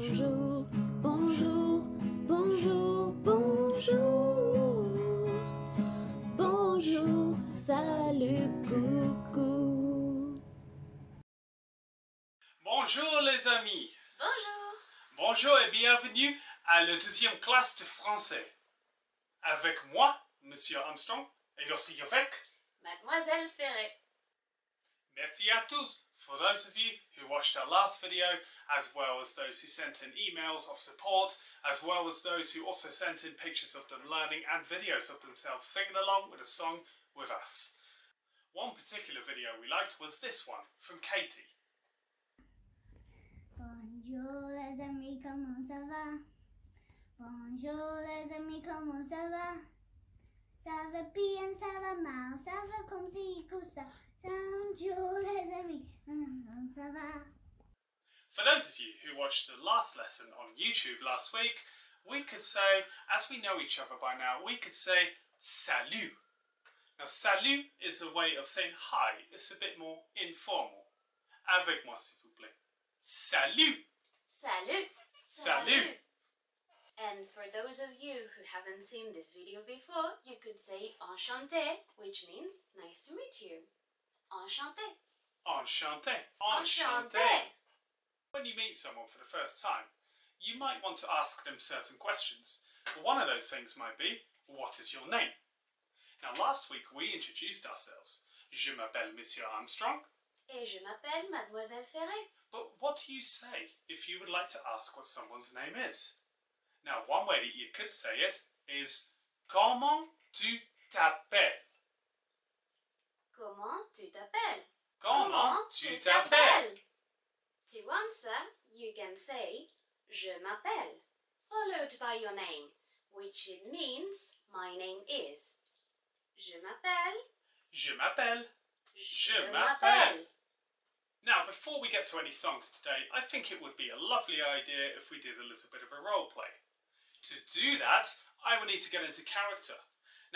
Bonjour, bonjour, bonjour, bonjour. Bonjour, salut, coucou. Bonjour les amis. Bonjour. Bonjour et bienvenue à la deuxième classe de français. Avec moi, Monsieur Armstrong, et aussi avec Mademoiselle Ferré. Merci à tous for those of you who watched our last video, as well as those who sent in emails of support, as well as those who also sent in pictures of them learning and videos of themselves singing along with a song with us. One particular video we liked was this one from Katie. Bonjour les amis, comment ça va? Bonjour les amis, comment ça va? Ça va bien, ça va mal, ça va comme ci, comme ça. Bonjour les amis, comment ça va? For those of you who watched the last lesson on YouTube last week, we could say, as we know each other by now, we could say salut. Now salut is a way of saying hi, it's a bit more informal. Avec moi s'il vous plaît. Salut! Salut. Salut. And for those of you who haven't seen this video before, you could say enchanté, which means nice to meet you. Enchanté. Enchanté. Enchanté. When you meet someone for the first time, you might want to ask them certain questions. One of those things might be, what is your name? Now last week we introduced ourselves. Je m'appelle Monsieur Armstrong. Et je m'appelle Mademoiselle Ferré. But what do you say if you would like to ask what someone's name is? Now one way that you could say it is, comment tu t'appelles? Comment tu t'appelles? Comment tu t'appelles? To answer, you can say je m'appelle, followed by your name, which it means my name is. Je m'appelle. Je m'appelle. Je m'appelle. Now, before we get to any songs today, I think it would be a lovely idea if we did a little bit of a role play. To do that, I will need to get into character.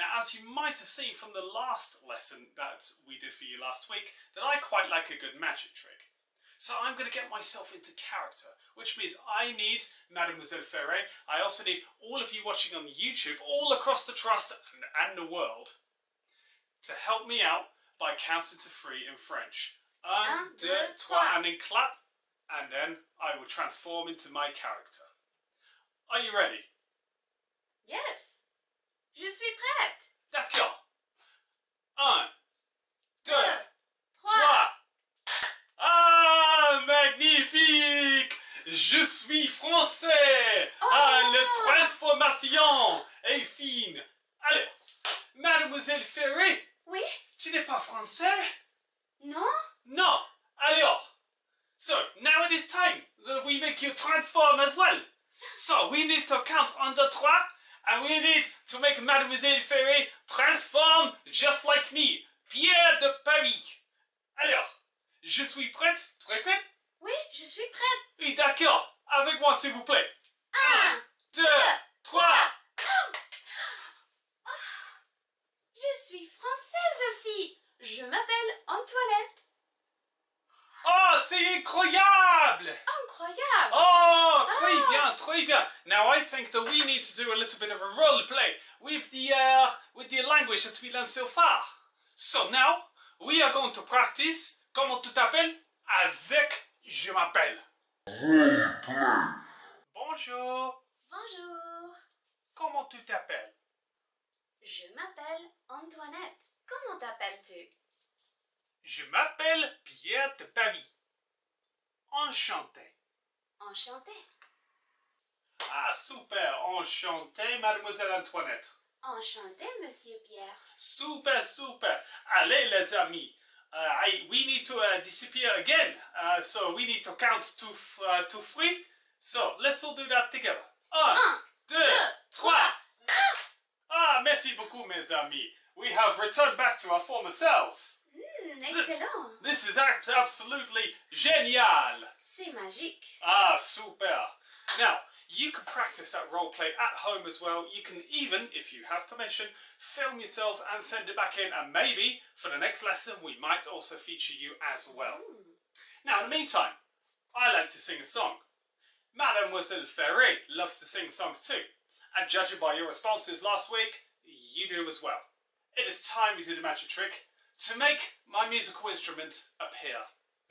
Now, as you might have seen from the last lesson that we did for you last week, that I quite like a good magic trick. So I'm going to get myself into character, which means I need Mademoiselle Ferré. I also need all of you watching on YouTube, all across the trust and the world, to help me out by counting to 3 in French. Un, deux, trois, and then clap, and then I will transform into my character. Are you ready? Yes. Je suis prête. D'accord. Un, deux, Trois. trois. Ah, magnifique! Je suis français! Oh! Ah, la transformation est fine. Allez, Mademoiselle Ferré, Oui? tu n'es pas français? Non? No. Alors, so now it is time that we make you transform as well. So we need to count under 3, and we need to make Mademoiselle Ferré transform just like me, Pierre de Paris. Alors, je suis prête? Très prête? Oui, je suis prête. Oui, d'accord. Avec moi, s'il vous plaît. 1, 2, 3. Je suis française aussi. Je m'appelle Antoinette. Oh, c'est incroyable! Incroyable. Oh, très bien, très bien. Now I think that we need to do a little bit of a role play with the language that we learned so far. So now we are going to practice comment tu t'appelles avec je m'appelle. Bonjour. Bonjour. Comment tu t'appelles? Je m'appelle Antoinette. Comment t'appelles-tu? Je m'appelle Pierre de Paris. Enchanté. Enchanté. Ah, super, enchanté, Mademoiselle Antoinette. Enchanté, Monsieur Pierre. Super, super. Allez, les amis. We need to disappear again. So we need to count to 3. So let's all do that together. 1, 2, 3. Ah, merci beaucoup, mes amis. We have returned back to our former selves. Excellent. This is absolutely génial. C'est magique. Ah, super. Now, you can practice that role play at home as well. You can even, if you have permission, film yourselves and send it back in. And maybe, for the next lesson, we might also feature you as well. Now, in the meantime, I like to sing a song. Mademoiselle Mademoiselle Ferré loves to sing songs too, and judging by your responses last week, you do as well. It is time we did a magic trick to make my musical instrument appear.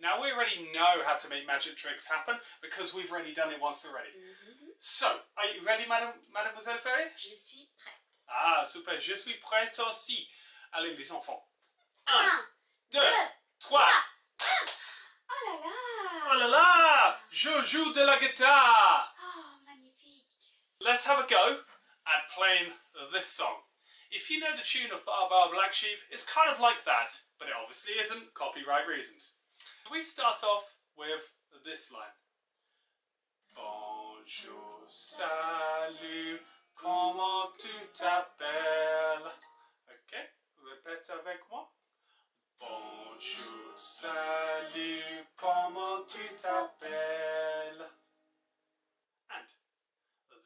Now we already know how to make magic tricks happen because we've already done it once already. So, are you ready, Mademoiselle Ferré? Je suis prête. Ah, super, je suis prête aussi. Allez, les enfants. 1, 2, 3. Oh là là! Oh là là! Je joue de la guitare! Oh, magnifique! Let's have a go at playing this song. If you know the tune of Bar Bar Black Sheep, it's kind of like that, but it obviously isn't, copyright reasons. We start off with this line. Bonjour, salut, comment tu t'appelles? Ok, répète avec moi. Bonjour, salut, comment tu t'appelles? And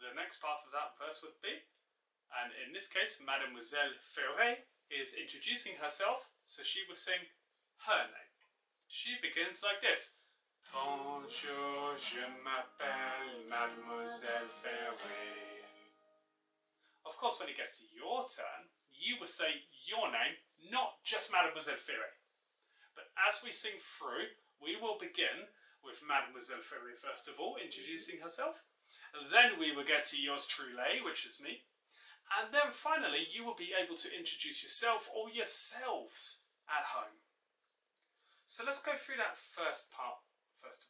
the next part of that verse would be, and in this case, Mademoiselle Ferré is introducing herself, so she will sing her name. She begins like this. Bonjour, je m'appelle Mademoiselle Ferré. Of course, when it gets to your turn, you will say your name, not just Mademoiselle Ferré. But as we sing through, we will begin with Mademoiselle Ferré first of all, introducing herself. Then we will get to yours truly, which is me. And then finally, you will be able to introduce yourself or yourselves at home. So let's go through that first part first of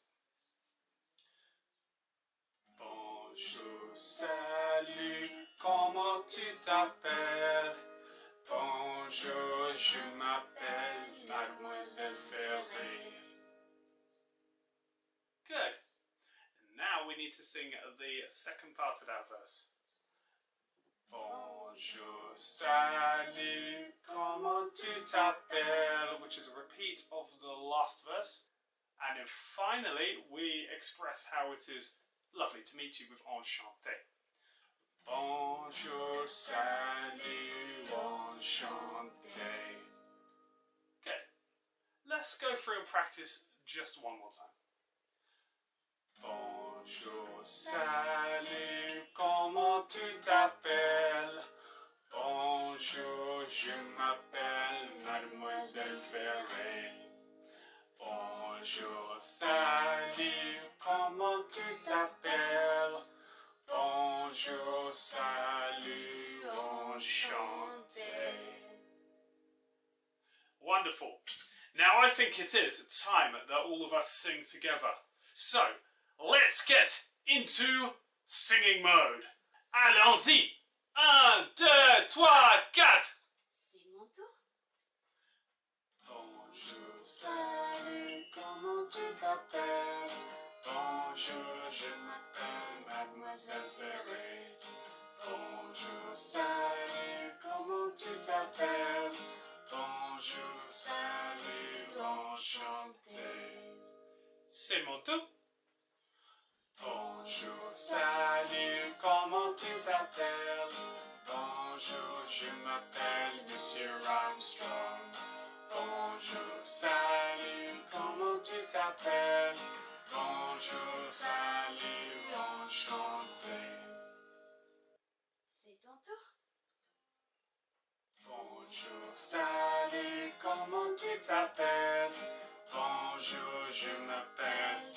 all. Bonjour, salut, comment tu t'appelles? Bonjour, je m'appelle Mademoiselle Ferré. Good. Now we need to sing the second part of that verse. Bonjour, salut, comment tu t'appelles? Which is a repeat of the last verse. And then finally, we express how it is lovely to meet you with enchanté. Bonjour, salut, enchanté. Good. Let's go through and practice just one more time. Bonjour, salut, comment tu t'appelles? Bonjour, je m'appelle Mademoiselle Ferré. Bonjour, salut, comment tu t'appelles? Bonjour, salut, enchanté. Wonderful. Now I think it is time that all of us sing together. So, let's get into singing mode. Allons-y. 1, 2, 3, 4. C'est mon tour. Bonjour, salut, comment tu t'appelles? Bonjour, je m'appelle Mademoiselle Ferré. Bonjour, salut, comment tu t'appelles? Bonjour, salut, enchanté. C'est mon tour. Bonjour, salut, comment tu t'appelles? Bonjour, je m'appelle Monsieur Armstrong. Bonjour, salut, comment tu t'appelles? Bonjour, salut, enchanté. C'est ton tour. Bonjour, salut, comment tu t'appelles? Bonjour, je m'appelle.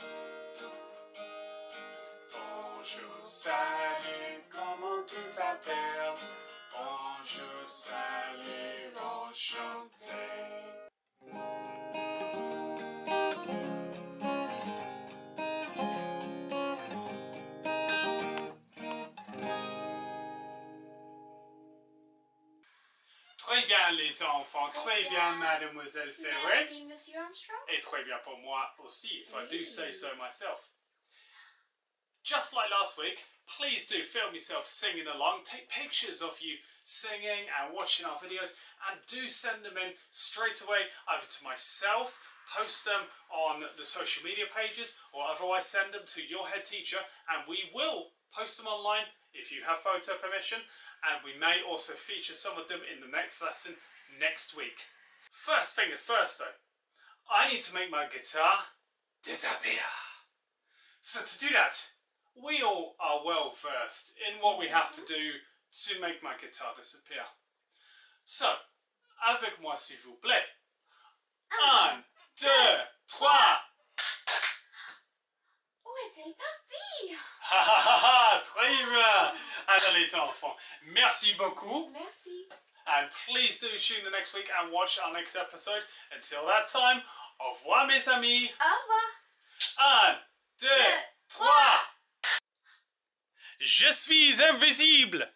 Bonjour, salut, comment tu t'appelles? Bonjour, salut, enchanté. Très bien les enfants, très bien Mademoiselle Ferré. Merci, Monsieur Armstrong. Et très bien pour moi aussi, if I do say so myself. Just like last week, please do film yourself singing along. Take pictures of you singing and watching our videos, and do send them in straight away either to myself, post them on the social media pages, or otherwise send them to your head teacher, and we will post them online if you have photo permission, and we may also feature some of them in the next lesson next week. First thing is first though, I need to make my guitar disappear. So to do that, we all are well versed in what we have to do to make my guitar disappear. So, avec moi s'il vous plaît. 1, 2, 3. Où est-elle partie? Très bien. Alors les enfants, merci beaucoup. Merci. And please do tune in next week and watch our next episode. Until that time, au revoir mes amis. Au revoir. 1, 2, 3. Je suis invisible.